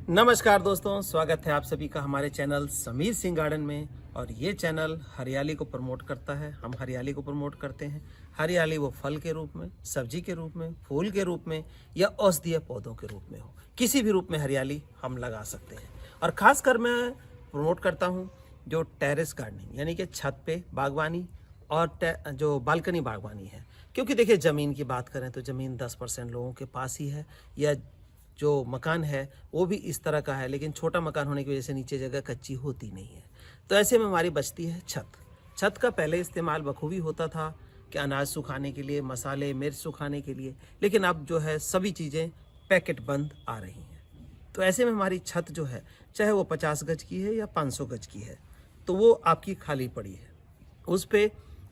नमस्कार दोस्तों, स्वागत है आप सभी का हमारे चैनल समीर सिंह गार्डन में। और ये चैनल हरियाली को प्रमोट करता है। हम हरियाली को प्रमोट करते हैं। हरियाली वो फल के रूप में, सब्जी के रूप में, फूल के रूप में या औषधीय पौधों के रूप में हो, किसी भी रूप में हरियाली हम लगा सकते हैं। और खासकर मैं प्रमोट करता हूँ जो टेरेस गार्डनिंग यानी कि छत पे बागवानी और जो बालकनी बागवानी है। क्योंकि देखिए, ज़मीन की बात करें तो ज़मीन 10% लोगों के पास ही है, या जो मकान है वो भी इस तरह का है, लेकिन छोटा मकान होने की वजह से नीचे जगह कच्ची होती नहीं है। तो ऐसे में हमारी बचती है छत। छत का पहले इस्तेमाल बखूबी होता था कि अनाज सुखाने के लिए, मसाले मिर्च सुखाने के लिए, लेकिन अब जो है सभी चीज़ें पैकेट बंद आ रही हैं। तो ऐसे में हमारी छत जो है, चाहे वो 50 गज की है या 500 गज की है, तो वो आपकी खाली पड़ी है। उस पे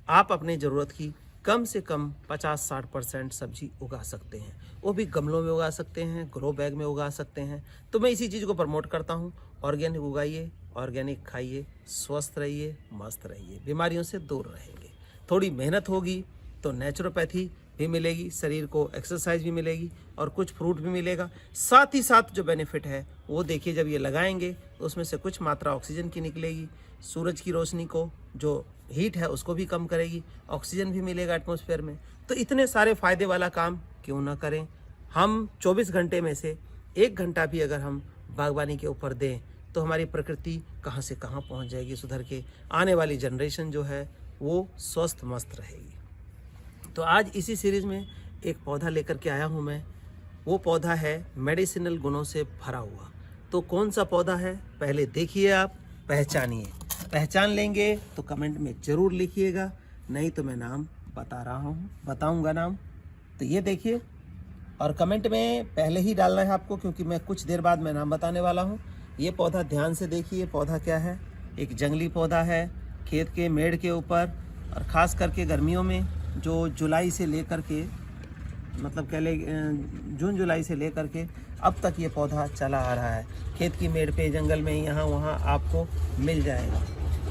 आप अपने ज़रूरत की कम से कम 50-60% सब्जी उगा सकते हैं। वो भी गमलों में उगा सकते हैं, ग्रो बैग में उगा सकते हैं। तो मैं इसी चीज़ को प्रमोट करता हूँ। ऑर्गेनिक उगाइए, ऑर्गेनिक खाइए, स्वस्थ रहिए, मस्त रहिए, बीमारियों से दूर रहेंगे। थोड़ी मेहनत होगी तो नेचुरोपैथी भी मिलेगी, शरीर को एक्सरसाइज भी मिलेगी और कुछ फ्रूट भी मिलेगा। साथ ही साथ जो बेनिफिट है वो देखिए, जब ये लगाएंगे तो उसमें से कुछ मात्रा ऑक्सीजन की निकलेगी। सूरज की रोशनी को जो हीट है उसको भी कम करेगी, ऑक्सीजन भी मिलेगा एटमॉस्फेयर में। तो इतने सारे फ़ायदे वाला काम क्यों ना करें। हम 24 घंटे में से 1 घंटा भी अगर हम बागवानी के ऊपर दें तो हमारी प्रकृति कहाँ से कहाँ पहुँच जाएगी सुधर के। आने वाली जनरेशन जो है वो स्वस्थ मस्त रहेगी। तो आज इसी सीरीज़ में एक पौधा लेकर के आया हूँ मैं। वो पौधा है मेडिसिनल गुणों से भरा हुआ। तो कौन सा पौधा है पहले देखिए, आप पहचानिए। पहचान लेंगे तो कमेंट में ज़रूर लिखिएगा, नहीं तो मैं नाम बताऊंगा नाम। तो ये देखिए, और कमेंट में पहले ही डालना है आपको, क्योंकि मैं कुछ देर बाद मैं नाम बताने वाला हूँ। ये पौधा ध्यान से देखिए, पौधा क्या है। एक जंगली पौधा है, खेत के मेड़ के ऊपर, और ख़ास करके गर्मियों में जो जुलाई से लेकर के, मतलब कह ले जून जुलाई से लेकर के अब तक ये पौधा चला आ रहा है। खेत की मेड़ पे, जंगल में, यहाँ वहाँ आपको मिल जाएगा,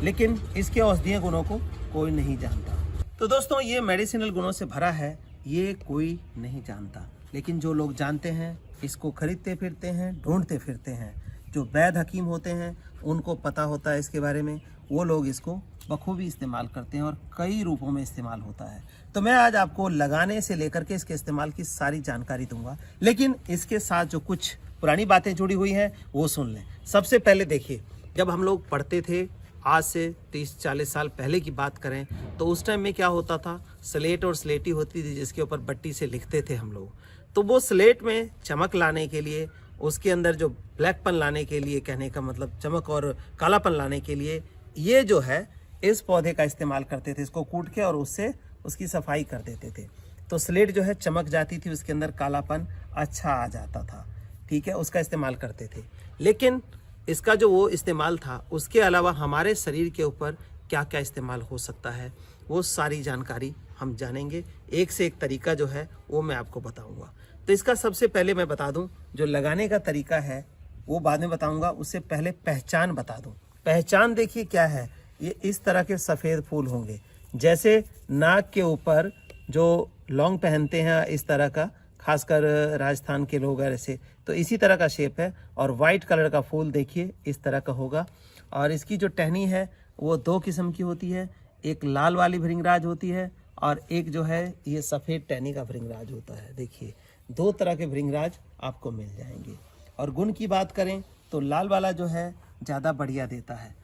लेकिन इसके औषधीय गुणों को कोई नहीं जानता। तो दोस्तों, ये मेडिसिनल गुणों से भरा है, ये कोई नहीं जानता, लेकिन जो लोग जानते हैं इसको खरीदते फिरते हैं, ढूंढते फिरते हैं। जो वैद्य हकीम होते हैं उनको पता होता है इसके बारे में, वो लोग इसको बखूबी इस्तेमाल करते हैं और कई रूपों में इस्तेमाल होता है। तो मैं आज आपको लगाने से लेकर के इसके इस्तेमाल की सारी जानकारी दूंगा, लेकिन इसके साथ जो कुछ पुरानी बातें जुड़ी हुई हैं वो सुन लें। सबसे पहले देखिए, जब हम लोग पढ़ते थे, आज से 30-40 साल पहले की बात करें, तो उस टाइम में क्या होता था, स्लेट और स्लेटी होती थी जिसके ऊपर बट्टी से लिखते थे हम लोग। तो वो स्लेट में चमक लाने के लिए, उसके अंदर जो ब्लैकपन लाने के लिए, कहने का मतलब चमक और कालापन लाने के लिए, ये जो है इस पौधे का इस्तेमाल करते थे। इसको कूट के और उससे उसकी सफाई कर देते थे, तो स्लेट जो है चमक जाती थी, उसके अंदर कालापन अच्छा आ जाता था। ठीक है, उसका इस्तेमाल करते थे। लेकिन इसका जो वो इस्तेमाल था, उसके अलावा हमारे शरीर के ऊपर क्या क्या इस्तेमाल हो सकता है, वो सारी जानकारी हम जानेंगे। एक से एक तरीका जो है वो मैं आपको बताऊंगा। तो इसका सबसे पहले मैं बता दूं, जो लगाने का तरीका है वो बाद में बताऊंगा, उससे पहले पहचान बता दूं। पहचान देखिए क्या है, ये इस तरह के सफ़ेद फूल होंगे, जैसे नाक के ऊपर जो लौंग पहनते हैं इस तरह का, खासकर राजस्थान के लोग ऐसे, तो इसी तरह का शेप है। और वाइट कलर का फूल देखिए इस तरह का होगा। और इसकी जो टहनी है वो 2 किस्म की होती है, एक लाल वाली भृंगराज होती है और एक जो है ये सफ़ेद टहनी का भृंगराज होता है। देखिए, 2 तरह के भृंगराज आपको मिल जाएंगे। और गुण की बात करें तो लाल वाला जो है ज़्यादा बढ़िया देता है।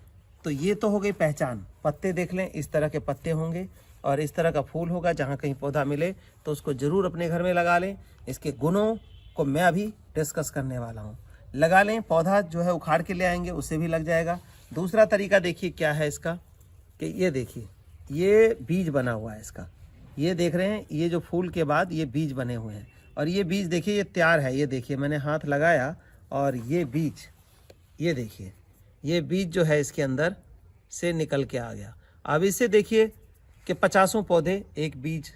तो ये तो हो गई पहचान। पत्ते देख लें, इस तरह के पत्ते होंगे और इस तरह का फूल होगा। जहाँ कहीं पौधा मिले तो उसको ज़रूर अपने घर में लगा लें। इसके गुणों को मैं अभी डिस्कस करने वाला हूँ। लगा लें, पौधा जो है उखाड़ के ले आएंगे, उससे भी लग जाएगा। दूसरा तरीका देखिए क्या है इसका, कि ये देखिए, ये बीज बना हुआ है इसका। ये देख रहे हैं, ये जो फूल के बाद ये बीज बने हुए हैं, और ये बीज देखिए ये तैयार है। ये देखिए, मैंने हाथ लगाया और ये बीज, ये देखिए, ये बीज जो है इसके अंदर से निकल के आ गया। अब इसे देखिए कि 50 पौधे, एक बीज,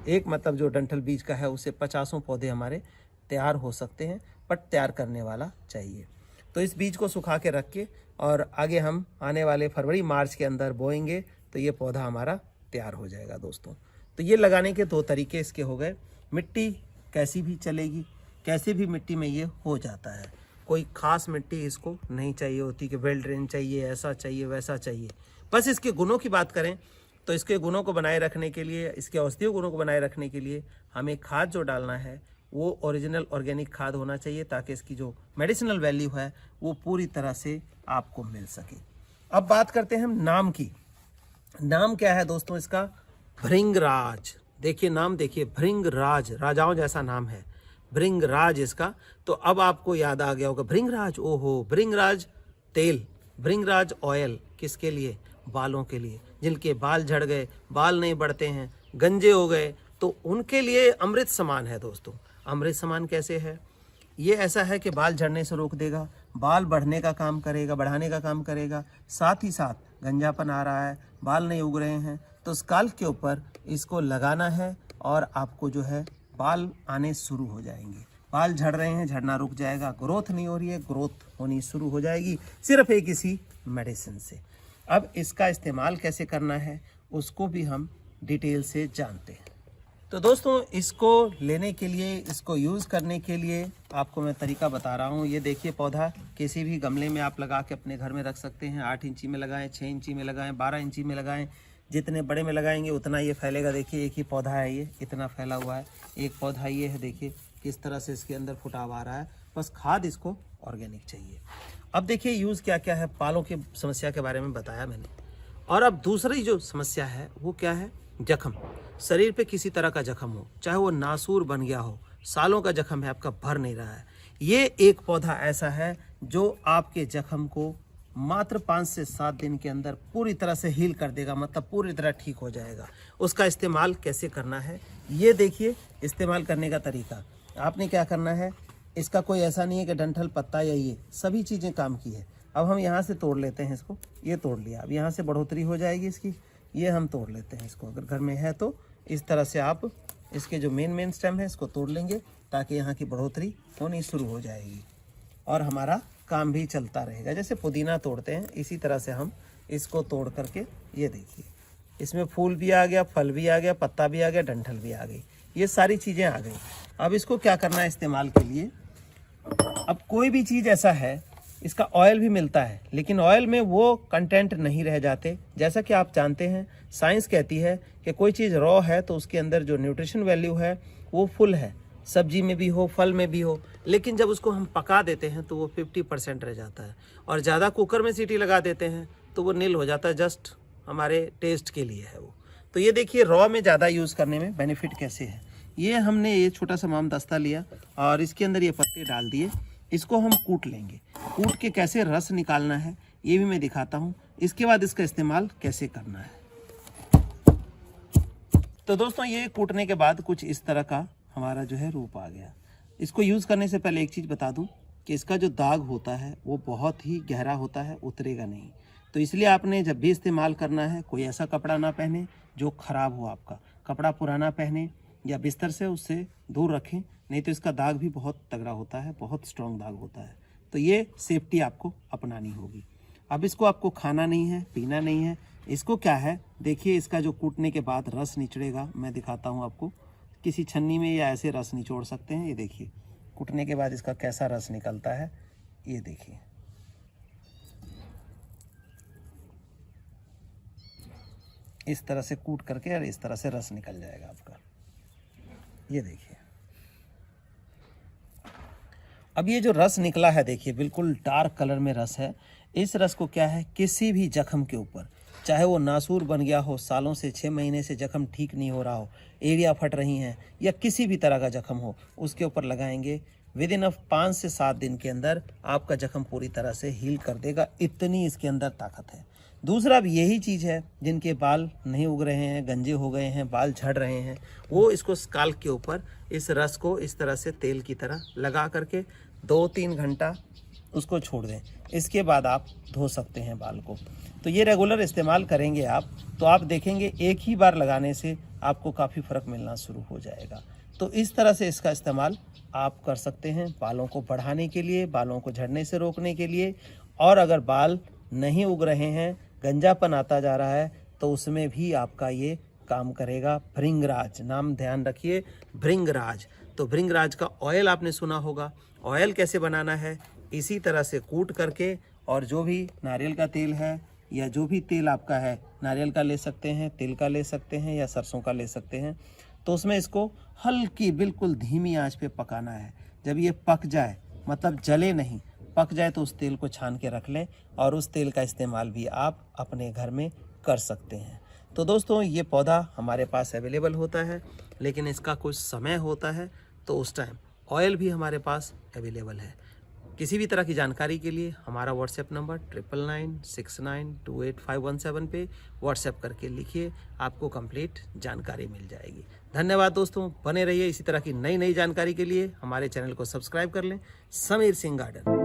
एक मतलब जो डंठल बीज का है उससे 50 पौधे हमारे तैयार हो सकते हैं, बट तैयार करने वाला चाहिए। तो इस बीज को सुखा के रख के और आगे हम आने वाले फरवरी मार्च के अंदर बोएंगे तो ये पौधा हमारा तैयार हो जाएगा दोस्तों। तो ये लगाने के 2 तरीके इसके हो गए। मिट्टी कैसी भी चलेगी, कैसे भी मिट्टी में ये हो जाता है। कोई खास मिट्टी इसको नहीं चाहिए होती कि वेल ड्रेन चाहिए, ऐसा चाहिए, वैसा चाहिए। बस इसके गुणों की बात करें तो इसके गुणों को बनाए रखने के लिए, इसके औषधीय गुणों को बनाए रखने के लिए हमें खाद जो डालना है वो ओरिजिनल ऑर्गेनिक खाद होना चाहिए, ताकि इसकी जो मेडिसिनल वैल्यू है वो पूरी तरह से आपको मिल सके। अब बात करते हैं हम नाम की। नाम क्या है दोस्तों इसका? भृंगराज। देखिए नाम, देखिए भृंगराज, राजाओं जैसा नाम है, भृंगराज इसका। तो अब आपको याद आ गया होगा भृंगराज, ओहो भृंगराज तेल, भृंगराज ऑयल किसके लिए? बालों के लिए। जिनके बाल झड़ गए, बाल नहीं बढ़ते हैं, गंजे हो गए, तो उनके लिए अमृत समान है दोस्तों। अमृत समान कैसे है? ये ऐसा है कि बाल झड़ने से रोक देगा, बाल बढ़ने का काम करेगा, बढ़ाने का काम करेगा। साथ ही साथ गंजापन आ रहा है, बाल नहीं उग रहे हैं, तो स्काल्प के ऊपर इसको लगाना है और आपको जो है बाल आने शुरू हो जाएंगे। बाल झड़ रहे हैं, झड़ना रुक जाएगा। ग्रोथ नहीं हो रही है, ग्रोथ होनी शुरू हो जाएगी, सिर्फ एक इसी मेडिसिन से। अब इसका इस्तेमाल कैसे करना है उसको भी हम डिटेल से जानते हैं। तो दोस्तों इसको लेने के लिए, इसको यूज़ करने के लिए आपको मैं तरीका बता रहा हूँ। ये देखिए पौधा किसी भी गमले में आप लगा के अपने घर में रख सकते हैं। 8 इंची में लगाएं, 6 इंची में लगाएं, 12 इंची में लगाएं। जितने बड़े में लगाएंगे उतना ये फैलेगा। देखिए एक ही पौधा है, ये इतना फैला हुआ है। एक पौधा ये है, देखिए किस तरह से इसके अंदर फुटाव आ रहा है। बस खाद इसको ऑर्गेनिक चाहिए। अब देखिए यूज़ क्या क्या है। बालों की समस्या के बारे में बताया मैंने। और अब दूसरी जो समस्या है वो क्या है? जख्म। शरीर पे किसी तरह का जख्म हो, चाहे वो नासूर बन गया हो, सालों का जख्म है, आपका भर नहीं रहा है, ये एक पौधा ऐसा है जो आपके जख्म को मात्र 5 से 7 दिन के अंदर पूरी तरह से हील कर देगा, मतलब पूरी तरह ठीक हो जाएगा। उसका इस्तेमाल कैसे करना है ये देखिए। इस्तेमाल करने का तरीका आपने क्या करना है, इसका कोई ऐसा नहीं है कि डंठल, पत्ता या ये सभी चीज़ें काम की है। अब हम यहाँ से तोड़ लेते हैं इसको, ये तोड़ लिया। अब यहाँ से बढ़ोतरी हो जाएगी इसकी, ये हम तोड़ लेते हैं इसको। अगर घर में है तो इस तरह से आप इसके जो मेन स्टेम है इसको तोड़ लेंगे, ताकि यहाँ की बढ़ोतरी होनी शुरू हो जाएगी और हमारा काम भी चलता रहेगा। जैसे पुदीना तोड़ते हैं इसी तरह से हम इसको तोड़ करके, ये देखिए इसमें फूल भी आ गया, फल भी आ गया, पत्ता भी आ गया, डंठल भी आ गई, ये सारी चीज़ें आ गई। अब इसको क्या करना है इस्तेमाल के लिए? अब कोई भी चीज़ ऐसा है, इसका ऑयल भी मिलता है, लेकिन ऑयल में वो कंटेंट नहीं रह जाते। जैसा कि आप जानते हैं साइंस कहती है कि कोई चीज़ रॉ है तो उसके अंदर जो न्यूट्रिशन वैल्यू है वो फुल है, सब्जी में भी हो, फल में भी हो। लेकिन जब उसको हम पका देते हैं तो वो 50% रह जाता है, और ज़्यादा कुकर में सीटी लगा देते हैं तो वो नील हो जाता है। जस्ट हमारे टेस्ट के लिए है वो। तो ये देखिए रॉ में ज़्यादा यूज़ करने में बेनिफिट कैसे है। ये हमने ये छोटा सा माम दस्ता लिया और इसके अंदर ये पत्ते डाल दिए। इसको हम कूट लेंगे। कूट के कैसे रस निकालना है ये भी मैं दिखाता हूँ। इसके बाद इसका इस्तेमाल कैसे करना है। तो दोस्तों ये कूटने के बाद कुछ इस तरह का हमारा जो है रूप आ गया। इसको यूज़ करने से पहले एक चीज़ बता दूँ कि इसका जो दाग होता है वो बहुत ही गहरा होता है, उतरेगा नहीं। तो इसलिए आपने जब भी इस्तेमाल करना है कोई ऐसा कपड़ा ना पहने जो ख़राब हो। आपका कपड़ा पुराना पहने या बिस्तर से उससे दूर रखें, नहीं तो इसका दाग भी बहुत तगड़ा होता है, बहुत स्ट्रॉन्ग दाग होता है। तो ये सेफ्टी आपको अपनानी होगी। अब इसको आपको खाना नहीं है, पीना नहीं है। इसको क्या है देखिए, इसका जो कूटने के बाद रस निचड़ेगा, मैं दिखाता हूँ आपको। किसी छन्नी में या ऐसे रस निचोड़ सकते हैं। ये देखिए कूटने के बाद इसका कैसा रस निकलता है, ये देखिए। इस तरह से कूट करके और इस तरह से रस निकल जाएगा आपका, ये देखिए। अब ये जो रस निकला है देखिए बिल्कुल डार्क कलर में रस है। इस रस को क्या है, किसी भी जख्म के ऊपर, चाहे वो नासूर बन गया हो, सालों से 6 महीने से जख्म ठीक नहीं हो रहा हो, एरिया फट रही हैं या किसी भी तरह का जख्म हो, उसके ऊपर लगाएंगे। विद इन 5 से 7 दिन के अंदर आपका जख्म पूरी तरह से हील कर देगा, इतनी इसके अंदर ताकत है। दूसरा भी यही चीज़ है, जिनके बाल नहीं उग रहे हैं, गंजे हो गए हैं, बाल झड़ रहे हैं, वो इसको स्काल्प के ऊपर इस रस को इस तरह से तेल की तरह लगा करके 2-3 घंटा उसको छोड़ दें। इसके बाद आप धो सकते हैं बाल को। तो ये रेगुलर इस्तेमाल करेंगे आप, तो आप देखेंगे एक ही बार लगाने से आपको काफ़ी फ़र्क मिलना शुरू हो जाएगा। तो इस तरह से इसका इस्तेमाल आप कर सकते हैं बालों को बढ़ाने के लिए, बालों को झड़ने से रोकने के लिए। और अगर बाल नहीं उग रहे हैं, गंजापन आता जा रहा है, तो उसमें भी आपका ये काम करेगा। भृंगराज नाम ध्यान रखिए, भृंगराज। तो भृंगराज का ऑयल आपने सुना होगा। ऑयल कैसे बनाना है इसी तरह से कूट करके, और जो भी नारियल का तेल है या जो भी तेल आपका है, नारियल का ले सकते हैं, तिल का ले सकते हैं या सरसों का ले सकते हैं, तो उसमें इसको हल्की बिल्कुल धीमी आंच पे पकाना है। जब ये पक जाए, मतलब जले नहीं, पक जाए, तो उस तेल को छान के रख लें और उस तेल का इस्तेमाल भी आप अपने घर में कर सकते हैं। तो दोस्तों, ये पौधा हमारे पास अवेलेबल होता है, लेकिन इसका कुछ समय होता है, तो उस टाइम ऑयल भी हमारे पास अवेलेबल है। किसी भी तरह की जानकारी के लिए हमारा व्हाट्सएप नंबर 9996928517 पे व्हाट्सएप करके लिखिए, आपको कंप्लीट जानकारी मिल जाएगी। धन्यवाद दोस्तों, बने रहिए इसी तरह की नई नई जानकारी के लिए। हमारे चैनल को सब्सक्राइब कर लें। समीर सिंह गार्डन।